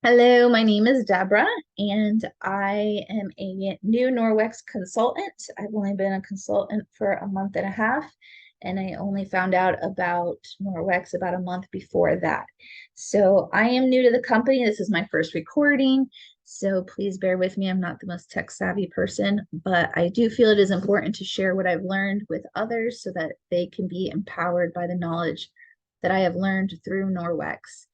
Hello, my name is Deborah, and I am a new Norwex consultant. I've only been a consultant for a month and a half, and I only found out about Norwex about a month before that. So I am new to the company. This is my first recording, so please bear with me. I'm not the most tech savvy person, but I do feel it is important to share what I've learned with others so that they can be empowered by the knowledge that I have learned through Norwex.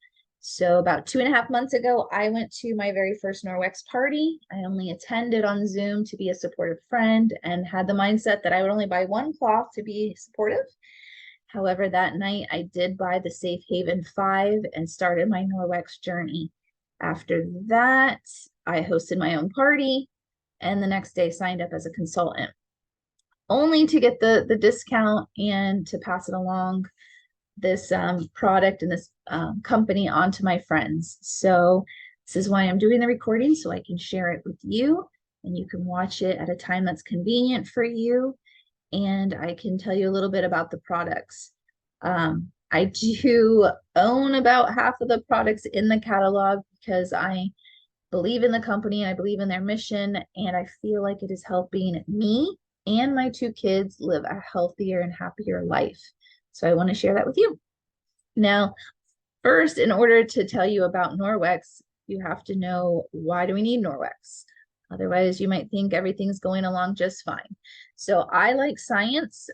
So about 2.5 months ago, I went to my very first Norwex party. I only attended on Zoom to be a supportive friend and had the mindset that I would only buy one cloth to be supportive. However, that night I did buy the Safe Haven 5 and started my Norwex journey. After that, I hosted my own party and the next day signed up as a consultant, only to get the discount and to pass it along this product and this company onto my friends. So this is why I'm doing the recording, so I can share it with you and you can watch it at a time that's convenient for you. And I can tell you a little bit about the products. I do own about half of the products in the catalog because I believe in the company and I believe in their mission. And I feel like it is helping me and my two kids live a healthier and happier life. So I want to share that with you. Now, first, in order to tell you about Norwex, you have to know, why do we need Norwex? Otherwise, you might think everything's going along just fine. So I like science.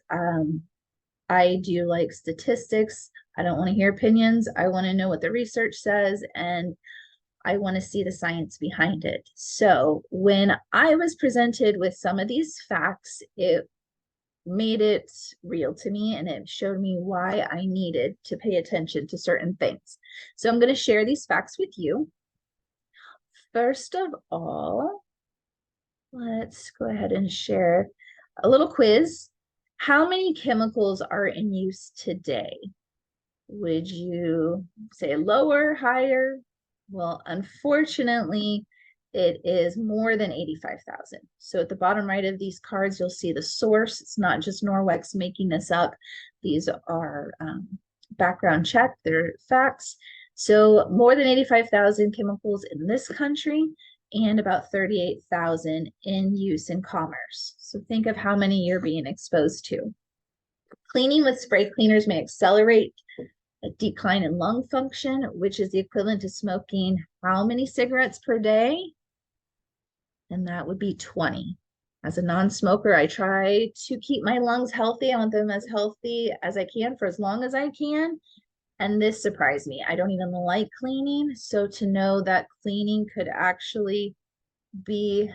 I do like statistics. I don't want to hear opinions. I want to know what the research says, and I want to see the science behind it. So when I was presented with some of these facts, it made it real to me and it showed me why I needed to pay attention to certain things. So I'm going to share these facts with you. First of all, let's go ahead and share a little quiz. How many chemicals are in use today? Would you say lower, higher? Well, unfortunately, it is more than 85,000. So at the bottom right of these cards, you'll see the source. It's not just Norwex making this up. These are background check, they're facts. So more than 85,000 chemicals in this country and about 38,000 in use in commerce. So think of how many you're being exposed to. Cleaning with spray cleaners may accelerate a decline in lung function, which is the equivalent to smoking how many cigarettes per day? And that would be 20. As a non-smoker, I try to keep my lungs healthy. I want them as healthy as I can for as long as I can. And this surprised me. I don't even like cleaning. So to know that cleaning could actually be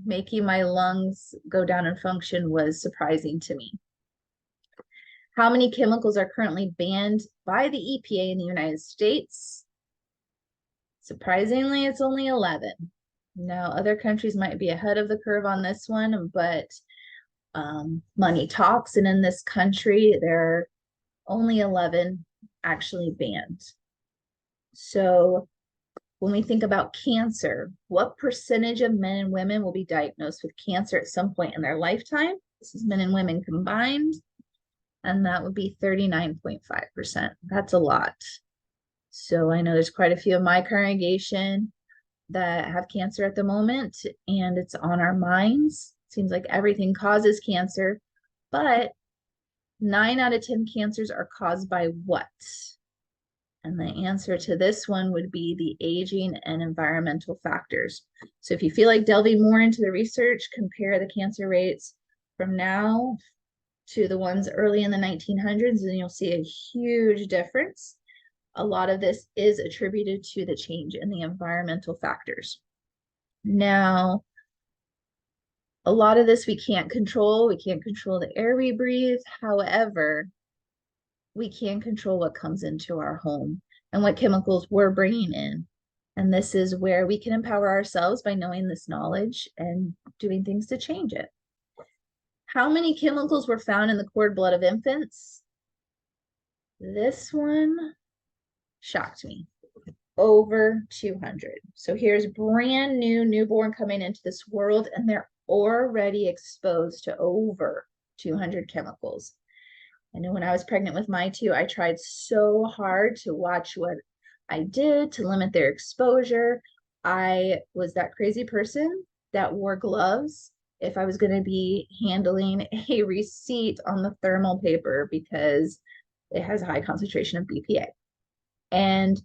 making my lungs go down in function was surprising to me. How many chemicals are currently banned by the EPA in the United States? Surprisingly, it's only 11. Now, other countries might be ahead of the curve on this one, but money talks. And in this country, there are only 11 actually banned. So when we think about cancer, what percentage of men and women will be diagnosed with cancer at some point in their lifetime? This is men and women combined. And that would be 39.5%. That's a lot. So I know there's quite a few of my congregation that have cancer at the moment, and it's on our minds. Seems like everything causes cancer, but 9 out of 10 cancers are caused by what? And the answer to this one would be the aging and environmental factors. So if you feel like delving more into the research, compare the cancer rates from now to the ones early in the 1900s, and you'll see a huge difference. A lot of this is attributed to the change in the environmental factors. Now, a lot of this we can't control. We can't control the air we breathe. However, we can control what comes into our home and what chemicals we're bringing in. And this is where we can empower ourselves by knowing this knowledge and doing things to change it. How many chemicals were found in the cord blood of infants? This one shocked me. Over 200. So here's brand new newborn coming into this world, and they're already exposed to over 200 chemicals. I know when I was pregnant with my two, I tried so hard to watch what I did to limit their exposure. I was that crazy person that wore gloves if I was going to be handling a receipt on the thermal paper because it has a high concentration of BPA. And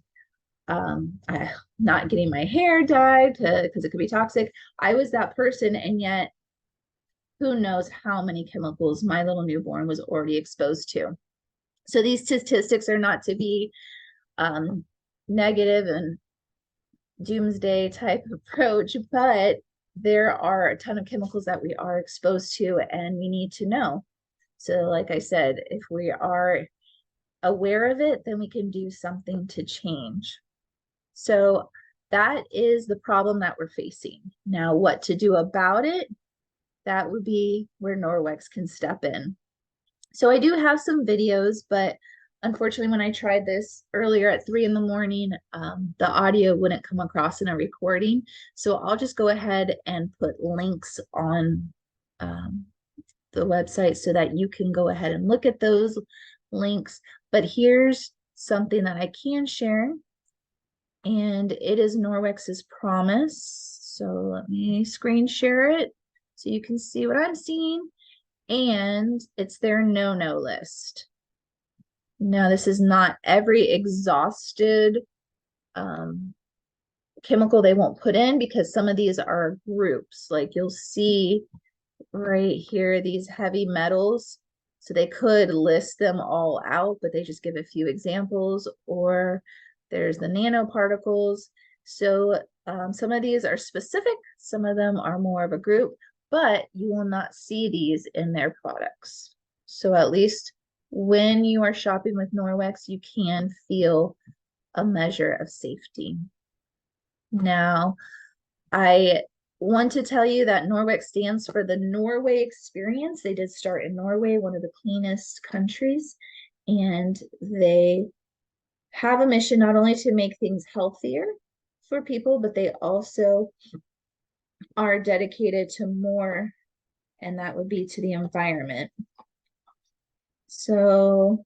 not getting my hair dyed because it could be toxic. I was that person, and yet who knows how many chemicals my little newborn was already exposed to. So these statistics are not to be negative and doomsday type approach, but there are a ton of chemicals that we are exposed to and we need to know. So, like I said, if we are aware of it, then we can do something to change. So, that is the problem that we're facing. Now, what to do about it? That would be where Norwex can step in. So I do have some videos, but unfortunately, when I tried this earlier at 3 in the morning, the audio wouldn't come across in a recording. So I'll just go ahead and put links on the website so that you can go ahead and look at those links. But here's something that I can share, and it is Norwex's promise. So let me screen share it so you can see what I'm seeing. And it's their no-no list. Now, this is not every exhausted chemical they won't put in because some of these are groups. Like you'll see right here, these heavy metals. So they could list them all out, but they just give a few examples. Or there's the nanoparticles. So some of these are specific, some of them are more of a group, but you will not see these in their products. So at least when you are shopping with Norwex, you can feel a measure of safety. Now, I want to tell you that Norwex stands for the Norway experience. They did start in Norway, one of the cleanest countries, and they have a mission not only to make things healthier for people, but they also are dedicated to more, and that would be to the environment. So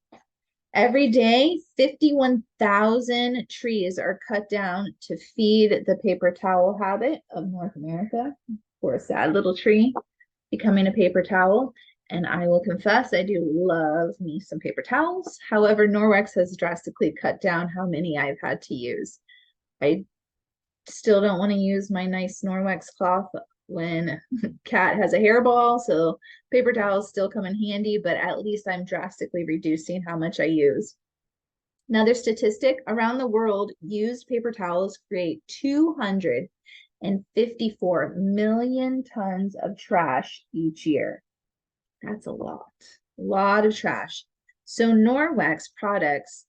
every day, 51,000 trees are cut down to feed the paper towel habit of North America. For a sad little tree becoming a paper towel. And I will confess, I do love me some paper towels. However, Norwex has drastically cut down how many I've had to use. I still don't want to use my nice Norwex cloth when cat has a hairball, so paper towels still come in handy, but at least I'm drastically reducing how much I use. Another statistic, around the world, used paper towels create 254 million tons of trash each year. That's a lot of trash. So Norwex products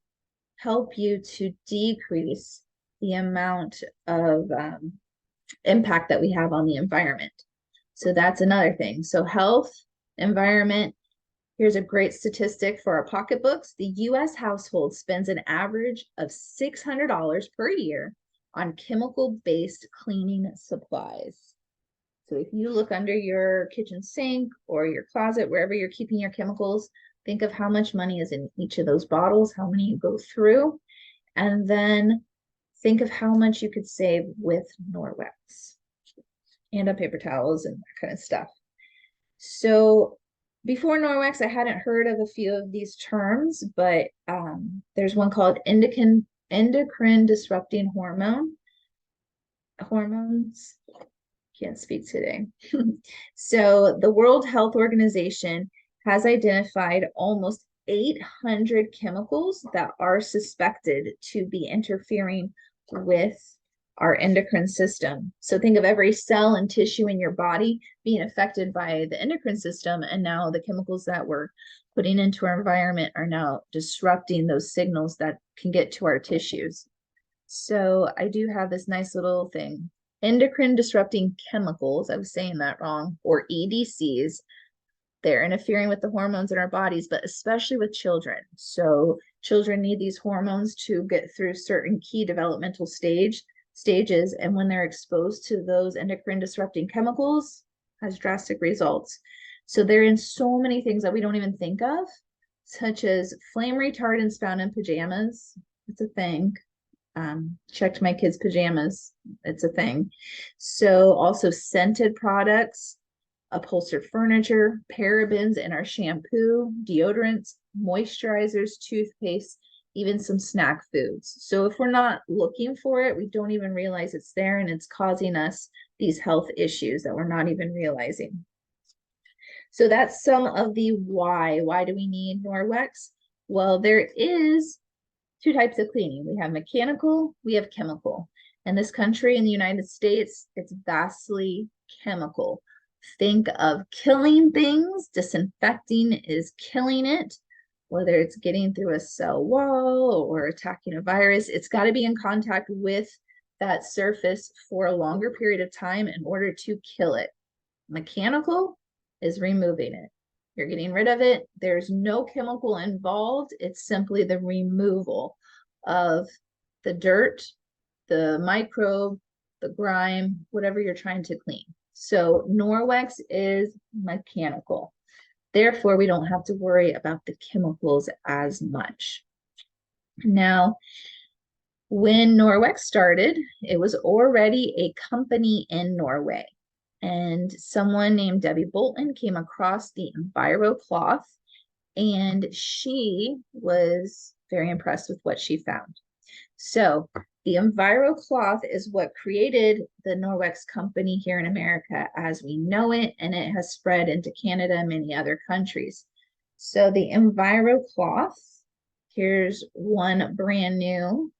help you to decrease the amount of impact that we have on the environment. So that's another thing. So health, environment. Here's a great statistic for our pocketbooks. The US household spends an average of $600 per year on chemical-based cleaning supplies. So if you look under your kitchen sink or your closet, wherever you're keeping your chemicals, think of how much money is in each of those bottles, how many you go through, and then think of how much you could save with Norwex and on paper towels and that kind of stuff. So before Norwex, I hadn't heard of a few of these terms, but there's one called endocrine disrupting hormones. Can't speak today. So the World Health Organization has identified almost 800 chemicals that are suspected to be interfering with our endocrine system. So think of every cell and tissue in your body being affected by the endocrine system, and now the chemicals that we're putting into our environment are now disrupting those signals that can get to our tissues. So I do have this nice little thing. Endocrine disrupting chemicals, I was saying that wrong, or EDCs. They're interfering with the hormones in our bodies, but especially with children. So children need these hormones to get through certain key developmental stages. And when they're exposed to those endocrine disrupting chemicals, has drastic results. So they're in so many things that we don't even think of, such as flame retardants found in pajamas. It's a thing. checked my kids' pajamas. It's a thing. So also scented products, upholstered furniture, parabens in our shampoo, deodorants, moisturizers, toothpaste, even some snack foods. So if we're not looking for it, we don't even realize it's there and it's causing us these health issues that we're not even realizing. So that's some of the why. Why do we need Norwex? Well, there is two types of cleaning. We have mechanical, we have chemical. In this country, in the United States, it's vastly chemical. Think of killing things, disinfecting is killing it, whether it's getting through a cell wall or attacking a virus, it's got to be in contact with that surface for a longer period of time in order to kill it. Mechanical is removing it. You're getting rid of it. There's no chemical involved. It's simply the removal of the dirt, the microbe, the grime, whatever you're trying to clean. So Norwex is mechanical. Therefore, we don't have to worry about the chemicals as much. Now, when Norwex started, it was already a company in Norway. And someone named Debbie Bolton came across the Enviro cloth, and she was very impressed with what she found. So the Enviro cloth is what created the Norwex company here in America as we know it, and it has spread into Canada and many other countries. So the Enviro cloth, here's one brand new.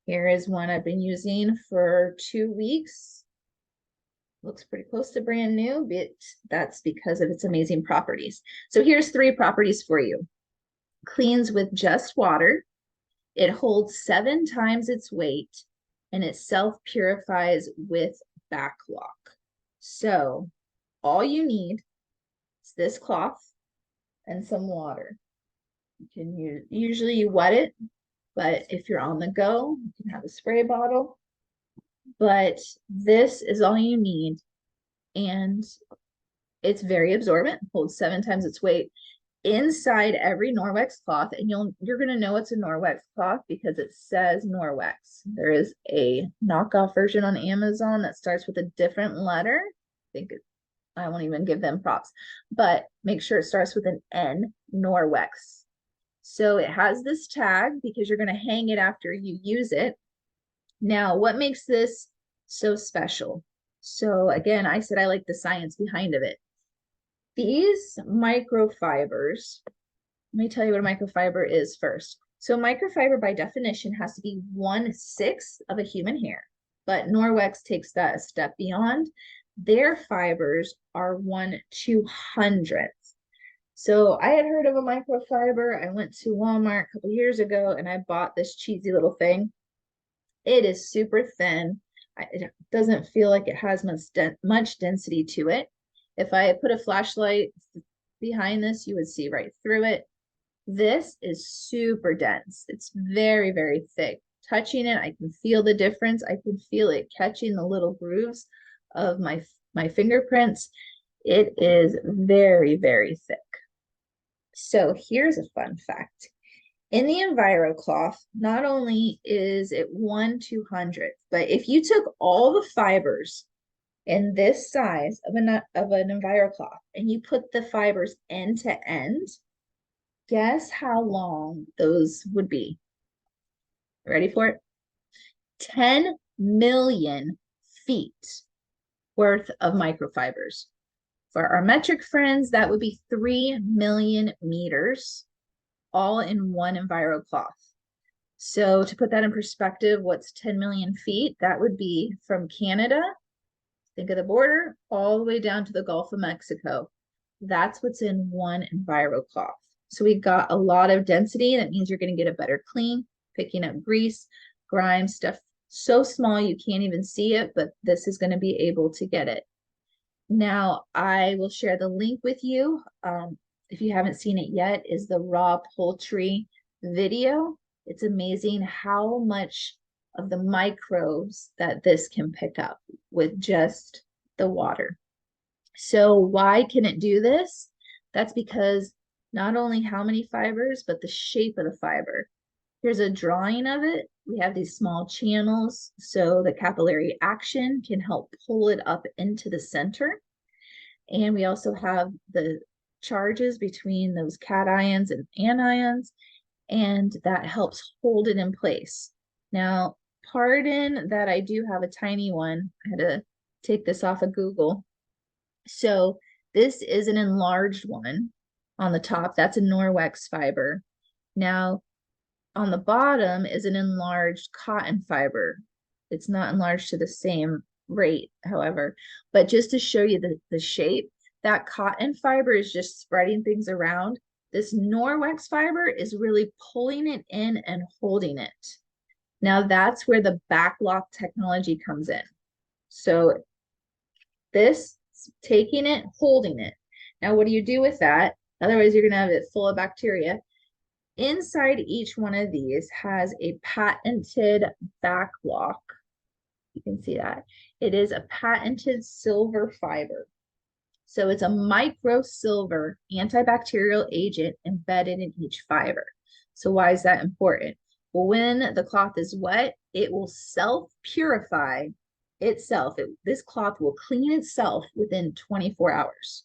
Here is one I've been using for 2 weeks. Looks pretty close to brand new, but that's because of its amazing properties. So here's 3 properties for you. Cleans with just water. It holds 7 times its weight, and it self-purifies with backlock. So all you need is this cloth and some water. You can usually you wet it, but if you're on the go, you can have a spray bottle. But this is all you need, and it's very absorbent, holds 7 times its weight. Inside every Norwex cloth, and you're gonna know it's a Norwex cloth because it says Norwex. There is a knockoff version on Amazon that starts with a different letter. I won't even give them props, but make sure it starts with an N, Norwex. So it has this tag because you're gonna hang it after you use it. Now, what makes this so special? So again, I said I like the science behind of it. These microfibers, let me tell you what a microfiber is first. So microfiber by definition has to be 1/6 of a human hair, but Norwex takes that a step beyond. Their fibers are 1/200th. So I had heard of a microfiber. I went to Walmart a couple years ago and I bought this cheesy little thing. It is super thin. It doesn't feel like it has much density to it. If I put a flashlight behind this, you would see right through it. This is super dense. It's very, very thick. Touching it, I can feel the difference. I can feel it catching the little grooves of my fingerprints. It is very, very thick. So here's a fun fact. In the Enviro cloth, not only is it 1/200th, but if you took all the fibers in this size of an Enviro cloth and you put the fibers end to end, guess how long those would be? Ready for it? 10 million feet worth of microfibers. For our metric friends, that would be 3 million meters, all in one Enviro cloth. So to put that in perspective, what's 10 million feet? That would be from Canada, think of the border, all the way down to the Gulf of Mexico. That's what's in one Enviro cloth. So we've got a lot of density. That means you're going to get a better clean, picking up grease, grime, stuff so small you can't even see it, but this is going to be able to get it. Now, I will share the link with you. If you haven't seen it yet, is the raw poultry video. It's amazing how much of the microbes that this can pick up with just the water. So why can it do this? That's because not only how many fibers, but the shape of the fiber. Here's a drawing of it. We have these small channels so the capillary action can help pull it up into the center. And we also have the charges between those cations and anions, and that helps hold it in place. Now, pardon that I do have a tiny one. I had to take this off of Google. So this is an enlarged one on the top. That's a Norwex fiber. Now, on the bottom is an enlarged cotton fiber. It's not enlarged to the same rate, however, but just to show you the shape, that cotton fiber is just spreading things around. This Norwex fiber is really pulling it in and holding it. Now that's where the backlock technology comes in. So this, taking it, holding it. Now, what do you do with that? Otherwise, you're going to have it full of bacteria. Inside each one of these has a patented backlock. You can see that. It is a patented silver fiber. So it's a micro silver antibacterial agent embedded in each fiber. So why is that important? Well, when the cloth is wet, it will self-purify itself. This cloth will clean itself within 24 hours.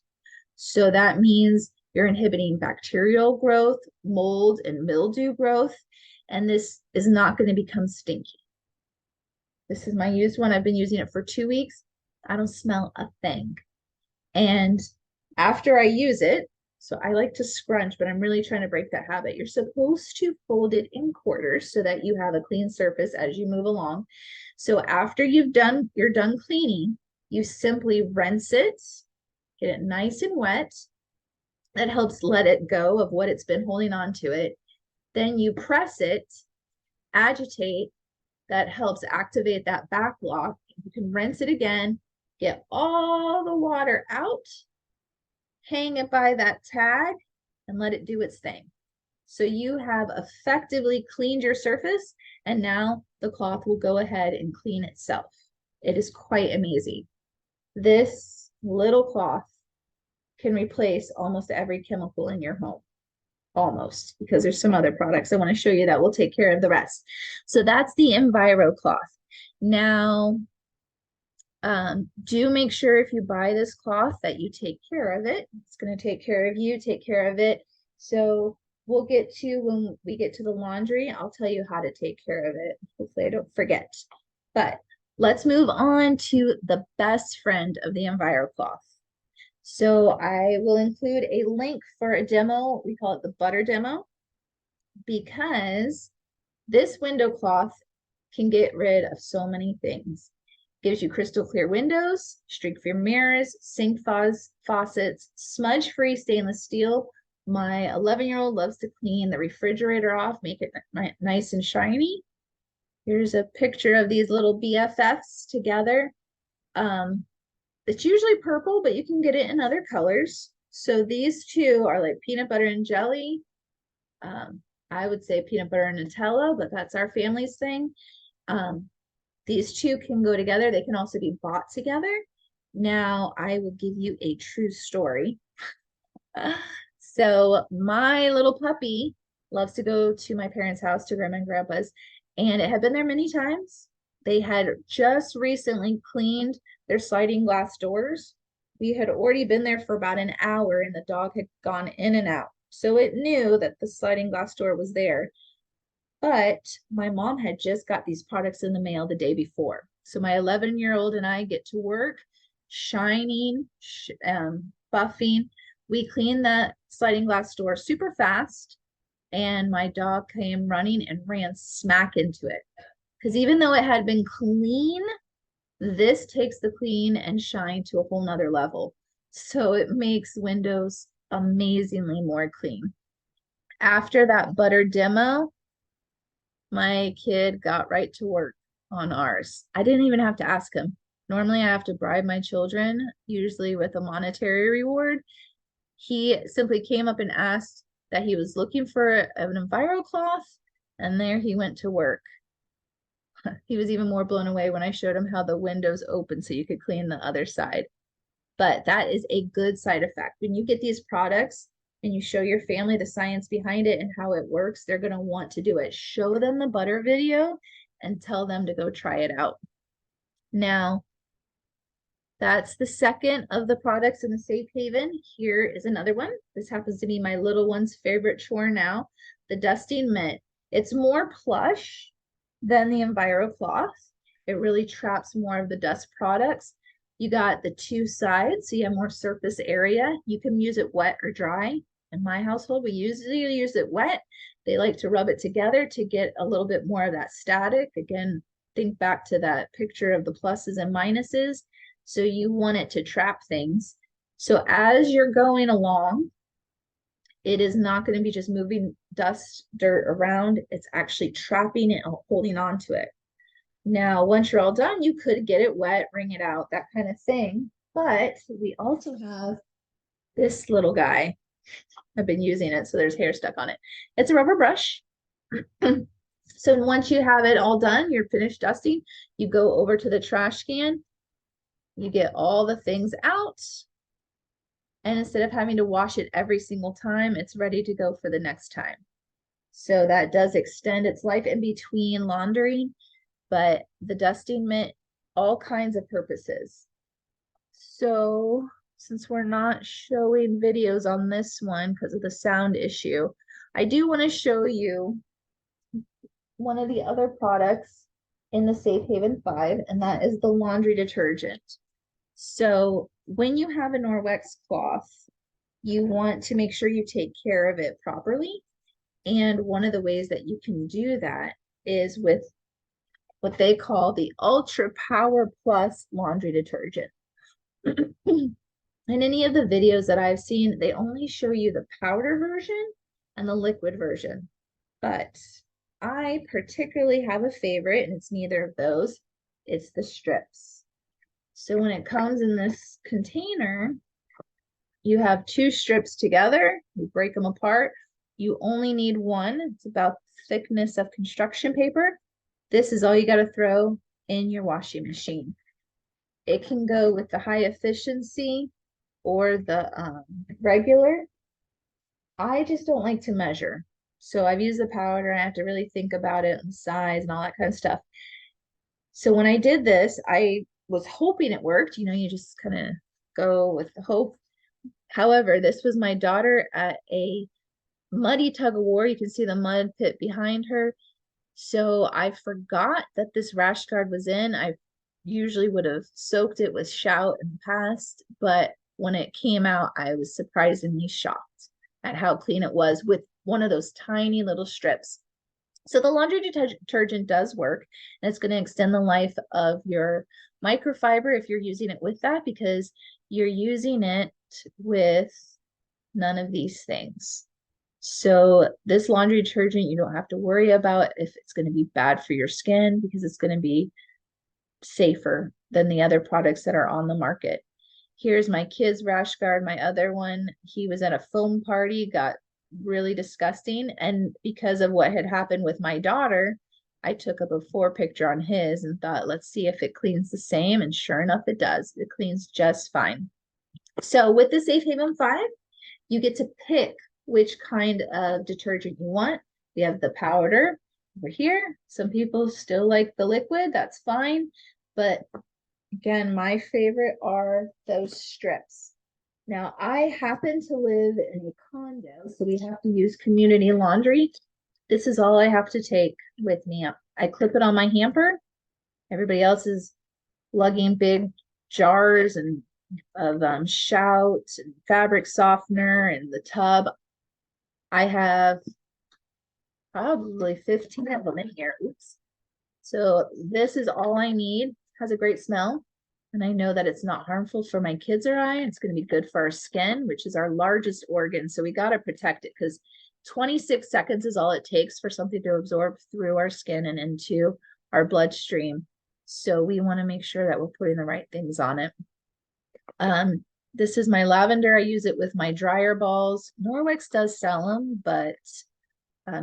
So that means you're inhibiting bacterial growth, mold, and mildew growth, and this is not going to become stinky. This is my used one. I've been using it for 2 weeks. I don't smell a thing. And after I use it, so I like to scrunch, but I'm really trying to break that habit. You're supposed to fold it in quarters so that you have a clean surface as you move along. So after you're done cleaning, you simply rinse it, get it nice and wet. That helps let it go of what it's been holding on to it. Then you press it, agitate, that helps activate that back lock. You can rinse it again, get all the water out, hang it by that tag, and let it do its thing. So you have effectively cleaned your surface, and now the cloth will go ahead and clean itself. It is quite amazing. This little cloth can replace almost every chemical in your home. Almost, because there's some other products I want to show you that will take care of the rest. So that's the Enviro cloth. Now, do make sure if you buy this cloth that you take care of it. It's going to take care of you, take care of it. So we'll get to, when we get to the laundry, I'll tell you how to take care of it. Hopefully I don't forget. But let's move on to the best friend of the Enviro cloth. So I will include a link for a demo. We call it the butter demo, because this window cloth can get rid of so many things. Gives you crystal clear windows, streak-free mirrors, sink faucets, smudge-free stainless steel. My 11-year-old loves to clean the refrigerator off, make it nice and shiny. Here's a picture of these little BFFs together. It's usually purple, but you can get it in other colors. So these two are like peanut butter and jelly. I would say peanut butter and Nutella, but that's our family's thing. These two can go together. They can also be bought together. Now, I will give you a true story. So my little puppy loves to go to my parents' house, to Grandma and Grandpa's, and it had been there many times. They had just recently cleaned their sliding glass doors. We had already been there for about an hour, and the dog had gone in and out. So it knew that the sliding glass door was there. But my mom had just got these products in the mail the day before. So my 11-year-old and I get to work, shining, buffing. We cleaned the sliding glass door super fast, and my dog came running and ran smack into it. Because even though it had been clean, this takes the clean and shine to a whole nother level. So it makes windows amazingly more clean. After that butter demo, my kid got right to work on ours. I didn't even have to ask him. Normally, I have to bribe my children, usually with a monetary reward. He simply came up and asked that he was looking for an Enviro cloth, and there he went to work. He was even more blown away when I showed him how the windows open so you could clean the other side. But that is a good side effect. When you get these products, and you show your family the science behind it and how it works, they're going to want to do it. Show them the butter video and tell them to go try it out. Now, that's the second of the products in the safe haven. Here is another one. This happens to be my little one's favorite chore now, the dusting mitt. It's more plush than the EnviroCloth. It really traps more of the dust products. You got the two sides, so you have more surface area. You can use it wet or dry. In my household, we usually use it wet. They like to rub it together to get a little bit more of that static. Again, think back to that picture of the pluses and minuses. So you want it to trap things. So as you're going along, it is not going to be just moving dust, dirt around. It's actually trapping it and holding on to it. Now, once you're all done, you could get it wet, wring it out, that kind of thing. But we also have this little guy. I've been using it, so there's hair stuck on it. It's a rubber brush. So once you have it all done, you're finished dusting, you go over to the trash can, you get all the things out, and instead of having to wash it every single time, it's ready to go for the next time. So that does extend its life in between laundering, but the dusting mitt, all kinds of purposes. So since we're not showing videos on this one because of the sound issue, I do want to show you one of the other products in the Safe Haven 5, and that is the laundry detergent. So when you have a Norwex cloth, you want to make sure you take care of it properly. And one of the ways that you can do that is with what they call the Ultra Power Plus laundry detergent. In any of the videos that I've seen, they only show you the powder version and the liquid version. But I particularly have a favorite, and it's neither of those. It's the strips. So when it comes in this container, you have two strips together, you break them apart. You only need one. It's about the thickness of construction paper. This is all you got to throw in your washing machine. It can go with the high efficiency or the regular. I just don't like to measure. So I've used the powder and I have to really think about it and size and all that kind of stuff. So when I did this, I was hoping it worked. You know, you just kind of go with the hope. However, this was my daughter at a muddy tug of war. You can see the mud pit behind her. So I forgot that this rash guard was in. I usually would have soaked it with Shout in the past, but when it came out, I was surprisingly shocked at how clean it was with one of those tiny little strips. So the laundry detergent does work, and it's going to extend the life of your microfiber if you're using it with that, because you're using it with none of these things. So this laundry detergent, you don't have to worry about if it's going to be bad for your skin, because it's going to be safer than the other products that are on the market. Here's my kid's rash guard. My other one, he was at a foam party, got really disgusting. And because of what had happened with my daughter, I took a before picture on his and thought, let's see if it cleans the same. And sure enough, it does. It cleans just fine. So with the Safe Haven 5, you get to pick which kind of detergent you want. We have the powder over here. Some people still like the liquid, that's fine. But again, my favorite are those strips. Now, I happen to live in a condo, so we have to use community laundry. This is all I have to take with me. I clip it on my hamper. Everybody else is lugging big jars and of Shout and fabric softener and the tub. I have probably 15 of them in here. Oops. So this is all I need. Has a great smell. And I know that it's not harmful for my kids or I. It's going to be good for our skin, which is our largest organ. So we got to protect it, because 26 seconds is all it takes for something to absorb through our skin and into our bloodstream. So we want to make sure that we're putting the right things on it. This is my lavender. I use it with my dryer balls. Norwex does sell them, but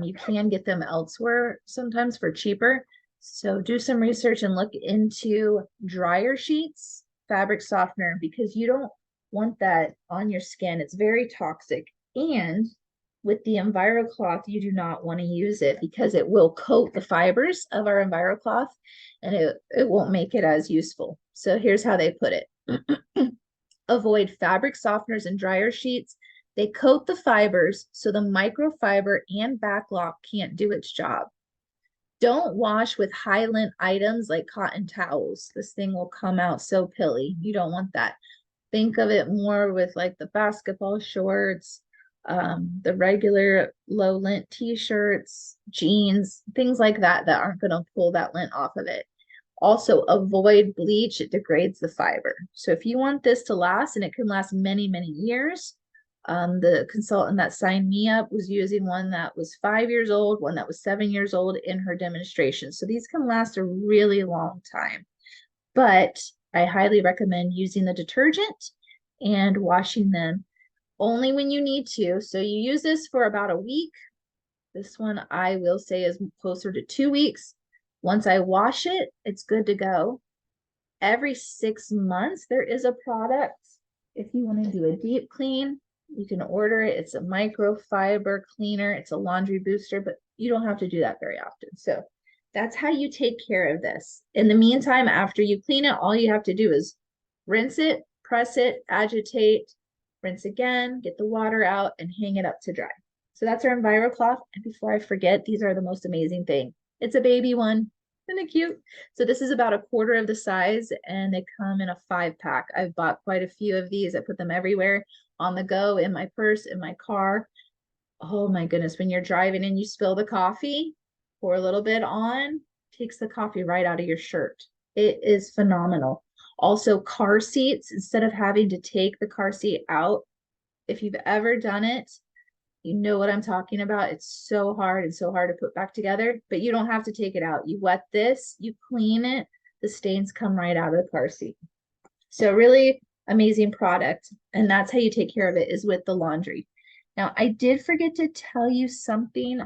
you can get them elsewhere sometimes for cheaper. So do some research and look into dryer sheets, fabric softener, because you don't want that on your skin. It's very toxic. And with the EnviroCloth, you do not want to use it because it will coat the fibers of our EnviroCloth and it won't make it as useful. So here's how they put it. Avoid fabric softeners and dryer sheets. They coat the fibers so the microfiber and backlock can't do its job. Don't wash with high lint items like cotton towels. This thing will come out so pilly. You don't want that. Think of it more with like the basketball shorts, the regular low lint t-shirts, jeans, things like that that aren't going to pull that lint off of it. Also, avoid bleach. It degrades the fiber. So if you want this to last, and it can last many, many years, the consultant that signed me up was using one that was 5 years old, one that was 7 years old in her demonstration. So these can last a really long time. But I highly recommend using the detergent and washing them only when you need to. So you use this for about a week. This one I will say is closer to 2 weeks. Once I wash it, it's good to go. Every 6 months, there is a product. If you want to do a deep clean, you can order it. It's a microfiber cleaner. It's a laundry booster, but you don't have to do that very often. So that's how you take care of this. In the meantime, after you clean it, all you have to do is rinse it, press it, agitate, rinse again, get the water out, and hang it up to dry. So that's our EnviroCloth. And before I forget, these are the most amazing thing. It's a baby one. Isn't it cute? So this is about a quarter of the size and they come in a 5-pack. I've bought quite a few of these. I put them everywhere, on the go, in my purse, in my car. Oh my goodness, when you're driving and you spill the coffee, pour a little bit on, takes the coffee right out of your shirt. It is phenomenal. Also, car seats, instead of having to take the car seat out, if you've ever done it, you know what I'm talking about. It's so hard and so hard to put back together, but you don't have to take it out. You wet this, you clean it, the stains come right out of the car seat. So really amazing product. And that's how you take care of it, is with the laundry. Now, I did forget to tell you something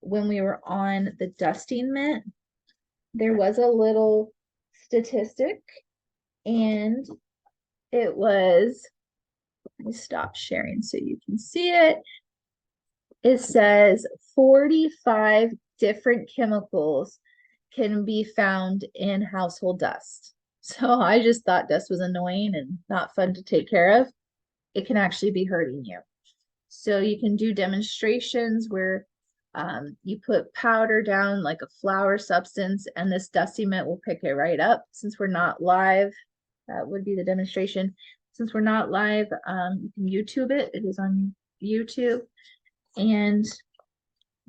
when we were on the dusting mitt. There was a little statistic and it was, let me stop sharing so you can see it. It says 45 different chemicals can be found in household dust. So I just thought dust was annoying and not fun to take care of. It can actually be hurting you. So you can do demonstrations where you put powder down like a flour substance and this dusty mitt will pick it right up. Since we're not live, that would be the demonstration. Since we're not live, you can YouTube it. It is on YouTube. And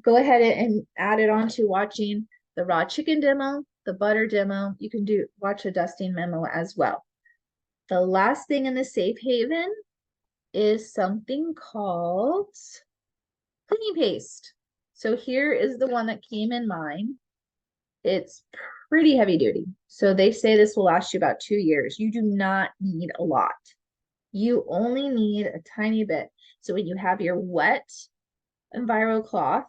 go ahead and add it on to watching the raw chicken demo, the butter demo. You can watch a dusting memo as well. The last thing in the safe haven is something called cleaning paste. So here is the one that came in mine. It's pretty heavy duty. So they say this will last you about 2 years. You do not need a lot. You only need a tiny bit. So when you have your wet EnviroCloth,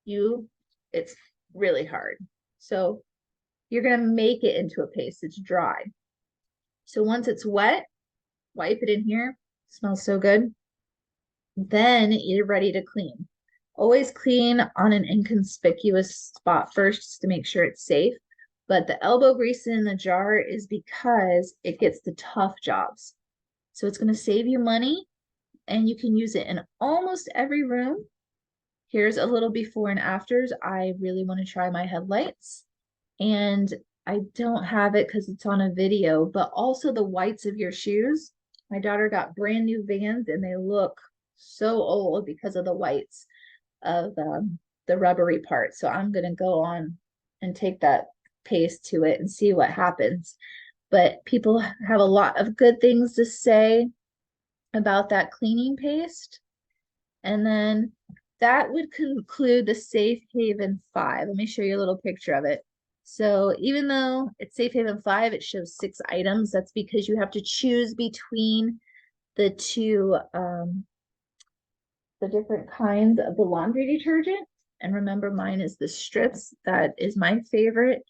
it's really hard. So you're going to make it into a paste. It's dry. So once it's wet, wipe it in here. It smells so good. Then you're ready to clean. Always clean on an inconspicuous spot first to make sure it's safe. But the elbow grease in the jar is because it gets the tough jobs. So it's going to save you money and you can use it in almost every room. Here's a little before and afters. I really want to try my headlights and I don't have it because it's on a video, but also the whites of your shoes. My daughter got brand new Vans and they look so old because of the whites of the rubbery part. So I'm going to go on and take that paste to it and see what happens. But people have a lot of good things to say about that cleaning paste. And then that would conclude the Safe Haven 5. Let me show you a little picture of it. So even though it's Safe Haven 5, it shows 6 items. That's because you have to choose between the two, the different kinds of the laundry detergent. And remember, mine is the strips. That is my favorite.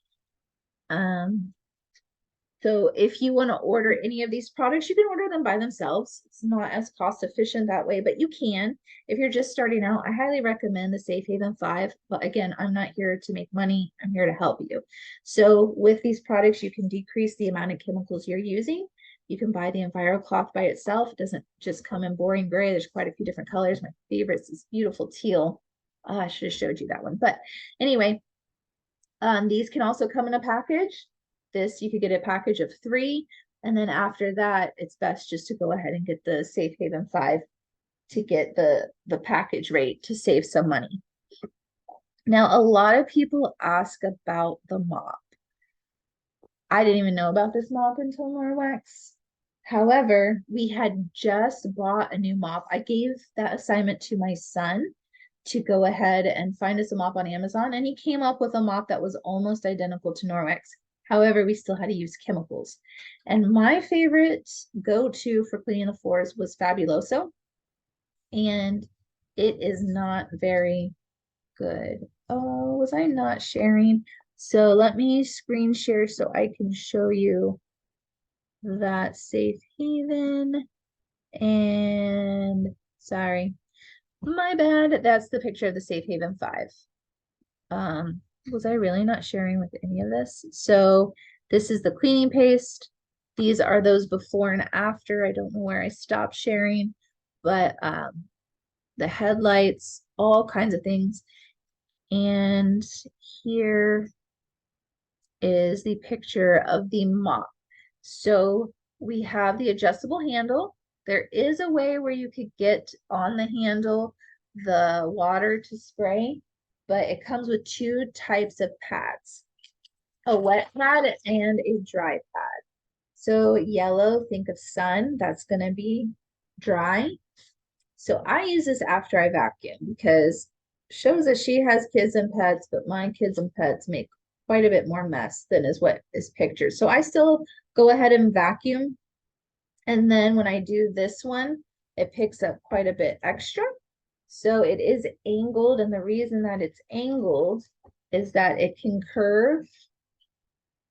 So So if you want to order any of these products, you can order them by themselves. It's not as cost efficient that way, but you can. If you're just starting out, I highly recommend the Safe Haven 5. But again, I'm not here to make money. I'm here to help you. So with these products, you can decrease the amount of chemicals you're using. You can buy the EnviroCloth by itself. It doesn't just come in boring gray. There's quite a few different colors. My favorite is this beautiful teal. I should have showed you that one. But anyway, these can also come in a package. This, you could get a package of 3. And then after that, it's best just to go ahead and get the Safe Haven 5 to get the package rate to save some money. Now, a lot of people ask about the mop. I didn't even know about this mop until Norwex. However, we had just bought a new mop. I gave that assignment to my son to go ahead and find us a mop on Amazon, and he came up with a mop that was almost identical to Norwex. However, we still had to use chemicals. And my favorite go-to for cleaning the floors was Fabuloso, and it is not very good. Oh, was I not sharing? So let me screen share so I can show you that Safe Haven. And sorry, my bad. That's the picture of the Safe Haven 5. Was I really not sharing with any of this? So this is the cleaning paste. These are those before and after. I don't know where I stopped sharing, but the headlights, all kinds of things. And here is the picture of the mop. So we have the adjustable handle. There is a way where you could get on the handle the water to spray, but it comes with 2 types of pads, a wet pad and a dry pad. So yellow, think of sun, that's going to be dry. So I use this after I vacuum because shows that she has kids and pets, but my kids and pets make quite a bit more mess than is what is pictured. So I still go ahead and vacuum. And then when I do this one, it picks up quite a bit extra. So it is angled, and the reason that it's angled is that it can curve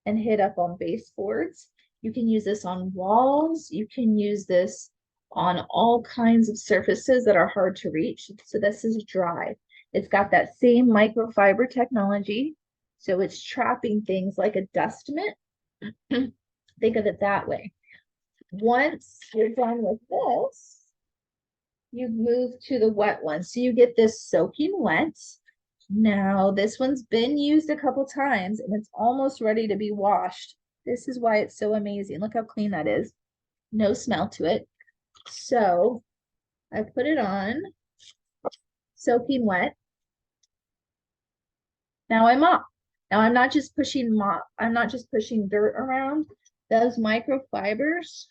and hit up on baseboards. You can use this on walls. You can use this on all kinds of surfaces that are hard to reach. So this is dry. It's got that same microfiber technology. So it's trapping things like a dust mitt. Think of it that way. Once you're done with this, you move to the wet one. So you get this soaking wet. Now, this one's been used a couple times and it's almost ready to be washed. This is why it's so amazing. Look how clean that is. No smell to it. So I put it on, soaking wet. Now I mop. Now I'm not just pushing dirt around. Those microfibers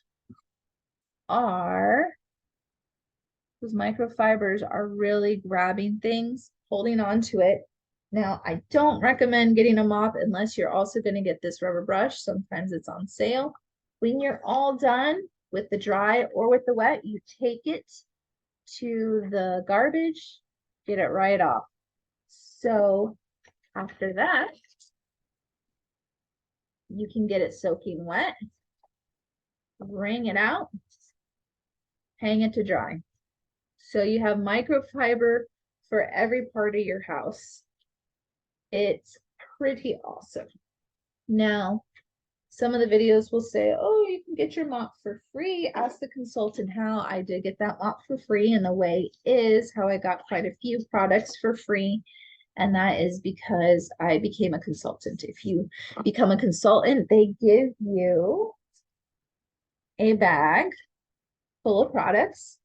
are really grabbing things, holding on to it. Now, I don't recommend getting a mop unless you're also going to get this rubber brush. Sometimes it's on sale. When you're all done with the dry or with the wet, you take it to the garbage, get it right off. So after that, you can get it soaking wet, wring it out, hang it to dry. So you have microfiber for every part of your house. It's pretty awesome. Now, some of the videos will say, oh, you can get your mop for free. Ask the consultant how. I did get that mop for free, and the way is how I got quite a few products for free. And that is because I became a consultant. If you become a consultant, they give you a bag full of products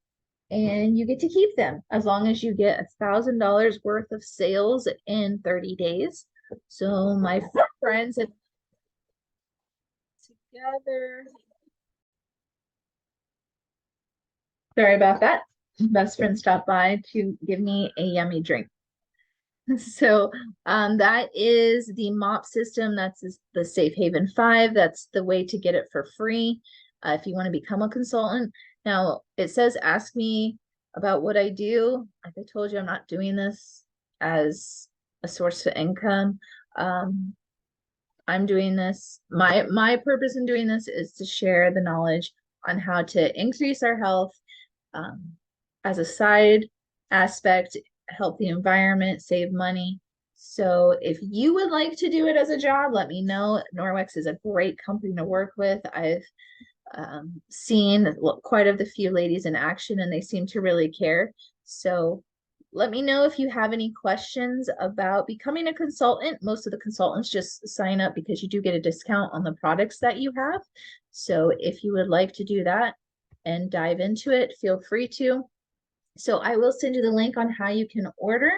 and you get to keep them as long as you get $1,000 worth of sales in 30 days. So my friends and together. Sorry about that. Best friend stopped by to give me a yummy drink. So that is the mop system. That's the Safe Haven 5. That's the way to get it for free if you want to become a consultant. Now, it says ask me about what I do. Like I told you, I'm not doing this as a source of income. I'm doing this. My purpose in doing this is to share the knowledge on how to increase our health, um, as a side aspect, help the environment, save money. So if you would like to do it as a job, let me know. Norwex is a great company to work with. I've seen quite a few ladies in action and they seem to really care. So let me know if you have any questions about becoming a consultant. Most of the consultants just sign up because you do get a discount on the products that you have. So if you would like to do that and dive into it, feel free to. So I will send you the link on how you can order,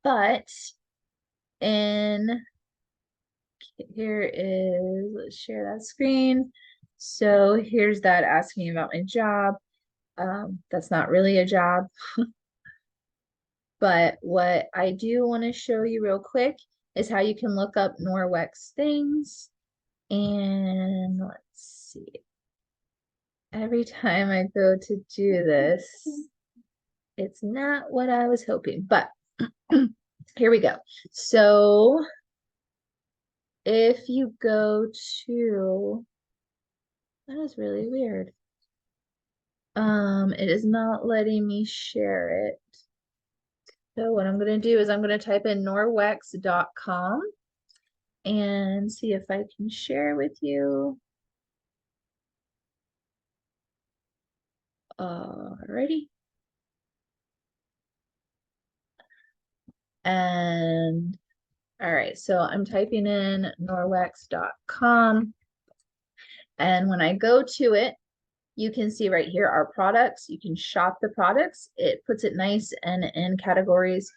but in here is, let's share that screen. So here's that asking about my job. That's not really a job, but what I do want to show you real quick is how you can look up Norwex things. And let's see. Every time I go to do this, it's not what I was hoping, but here we go. So if you go to, that is really weird. It is not letting me share it. So what I'm going to do is I'm going to type in norwex.com and see if I can share with you. Alrighty. And all right, so I'm typing in norwex.com. And when I go to it, you can see right here our products. You can shop the products. It puts it nice and in categories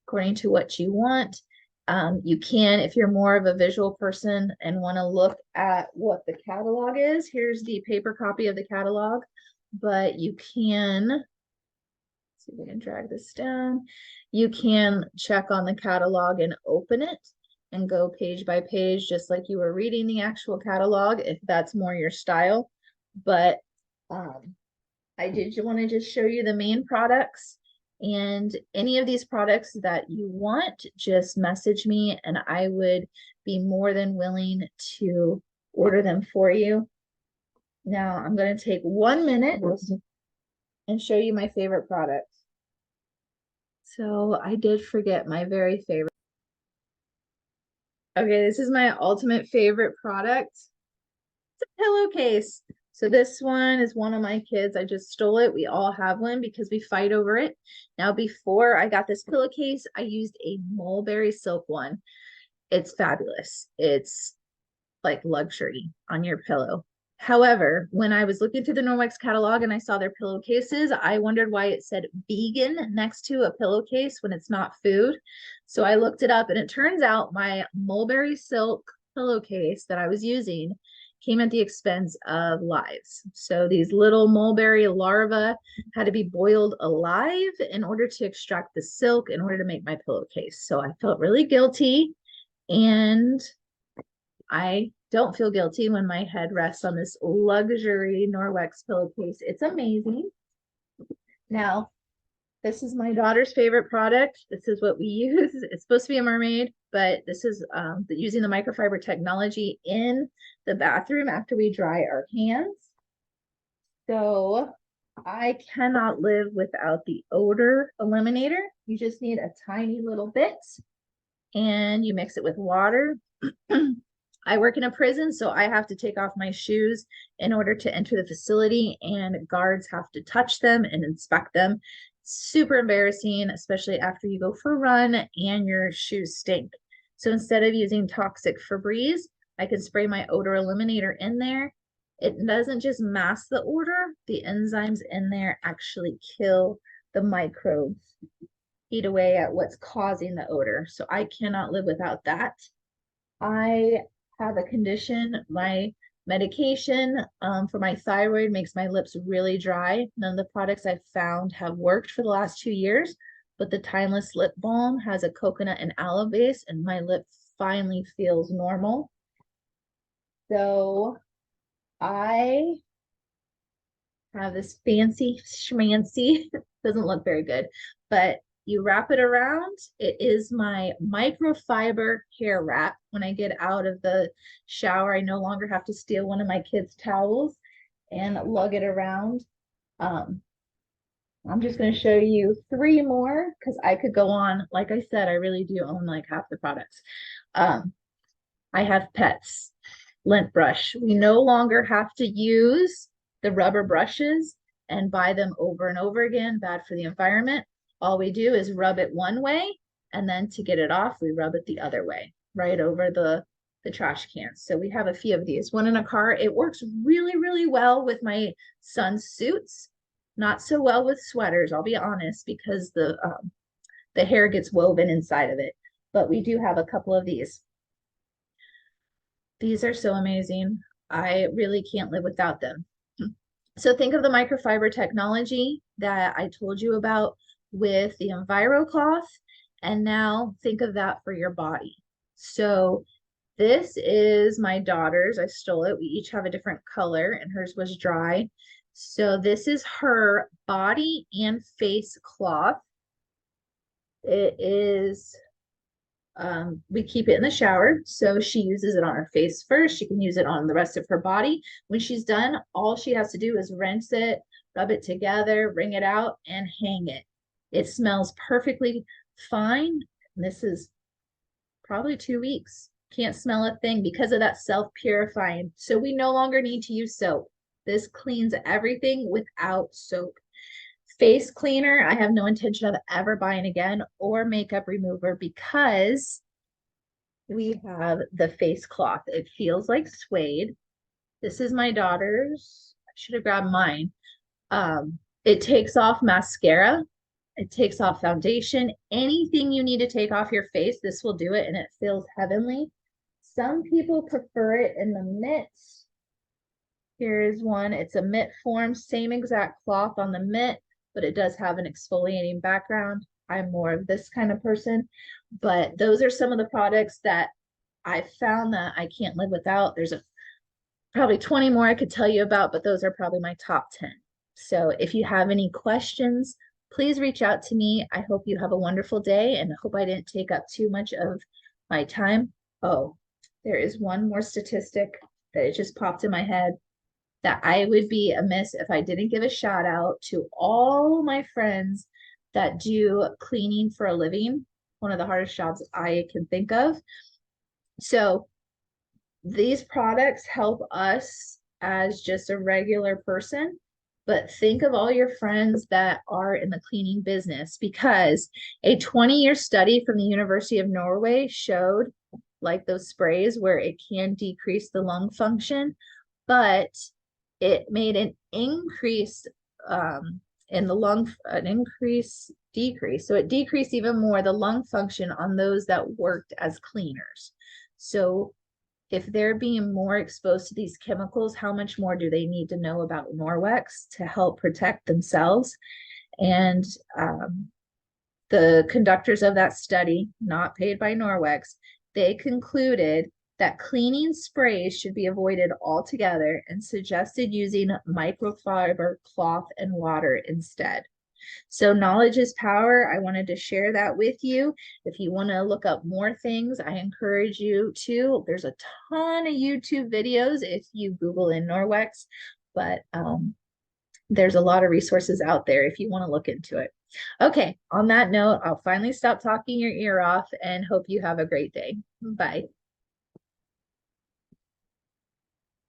according to what you want. You can, if you're more of a visual person and want to look at what the catalog is, here's the paper copy of the catalog, but you can, see if I can drag this down. You can check on the catalog and open it and go page by page, just like you were reading the actual catalog, if that's more your style. But I did want to just show you the main products, and any of these products that you want, just message me and I would be more than willing to order them for you. Now I'm going to take 1 minute and show you my favorite product. So I did forget my very favorite. Okay, this is my ultimate favorite product. It's a pillowcase. So this one is one of my kids. I just stole it. We all have one because we fight over it. Now, before I got this pillowcase, I used a mulberry silk one. It's fabulous. It's like luxury on your pillow. However, when I was looking through the Norwex catalog and I saw their pillowcases, I wondered why it said vegan next to a pillowcase when it's not food. So I looked it up and it turns out my mulberry silk pillowcase that I was using came at the expense of lives. So these little mulberry larvae had to be boiled alive in order to extract the silk in order to make my pillowcase. So I felt really guilty, and I don't feel guilty when my head rests on this luxury Norwex pillowcase. It's amazing. Now, this is my daughter's favorite product. This is what we use. It's supposed to be a mermaid, but this is using the microfiber technology in the bathroom after we dry our hands. So I cannot live without the odor eliminator. You just need a tiny little bit and you mix it with water. I work in a prison, so I have to take off my shoes in order to enter the facility, and guards have to touch them and inspect them. Super embarrassing, especially after you go for a run and your shoes stink. So instead of using toxic Febreze, I can spray my odor eliminator in there. It doesn't just mask the odor, the enzymes in there actually kill the microbes, eat away at what's causing the odor. So I cannot live without that. I have a condition, my medication for my thyroid makes my lips really dry. None of the products I've found have worked for the last 2 years, but the Timeless Lip Balm has a coconut and aloe base, and my lip finally feels normal. So I have this fancy schmancy, doesn't look very good, but You wrap it around. It is my microfiber hair wrap. When I get out of the shower, I no longer have to steal one of my kids' towels and lug it around. Um, I'm just going to show you three more because I could go on. Like I said, I really do own like half the products. Um, I have pets. Lint brush. We no longer have to use the rubber brushes and buy them over and over again. Bad for the environment. All we do is rub it one way, and then to get it off, we rub it the other way, right over the trash cans. So we have a few of these. One in a car. It works really, really well with my son's suits. Not so well with sweaters, I'll be honest, because the hair gets woven inside of it. But we do have a couple of these. These are so amazing. I really can't live without them. So think of the microfiber technology that I told you about with the EnviroCloth, and now think of that for your body. So this is my daughter's. I stole it. We each have a different color, and hers was dry. So this is her body and face cloth. It is we keep it in the shower. So she uses it on her face first. She can use it on the rest of her body. When she's done, all she has to do is rinse it, rub it together, wring it out, and hang it. It smells perfectly fine. This is probably 2 weeks. Can't smell a thing because of that self-purifying. So we no longer need to use soap. This cleans everything without soap. Face cleaner, I have no intention of ever buying again, or makeup remover, because we have the face cloth. It feels like suede. This is my daughter's. I should have grabbed mine. It takes off mascara. It takes off foundation. Anything you need to take off your face, this will do it, and it feels heavenly. Some people prefer it in the mitt. Here is one. It's a mitt form, same exact cloth on the mitt, but it does have an exfoliating background. I'm more of this kind of person, but those are some of the products that I found that I can't live without. There's probably 20 more I could tell you about, but those are probably my top 10. So if you have any questions, please reach out to me. I hope you have a wonderful day, and I hope I didn't take up too much of my time. Oh, there is one more statistic that it just popped in my head, that I would be amiss if I didn't give a shout out to all my friends that do cleaning for a living. One of the hardest jobs I can think of. So these products help us as just a regular person, but think of all your friends that are in the cleaning business, because a 20-year study from the University of Norway showed, like those sprays, where it can decrease the lung function, but it made an increase in the lung, decrease. So it decreased even more the lung function on those that worked as cleaners. So if they're being more exposed to these chemicals, how much more do they need to know about Norwex to help protect themselves? And the conductors of that study, not paid by Norwex, they concluded that cleaning sprays should be avoided altogether and suggested using microfiber cloth and water instead. So knowledge is power. I wanted to share that with you. If you want to look up more things, I encourage you to. There's a ton of YouTube videos if you Google in Norwex, but there's a lot of resources out there if you want to look into it. Okay, on that note, I'll finally stop talking your ear off and hope you have a great day. Bye.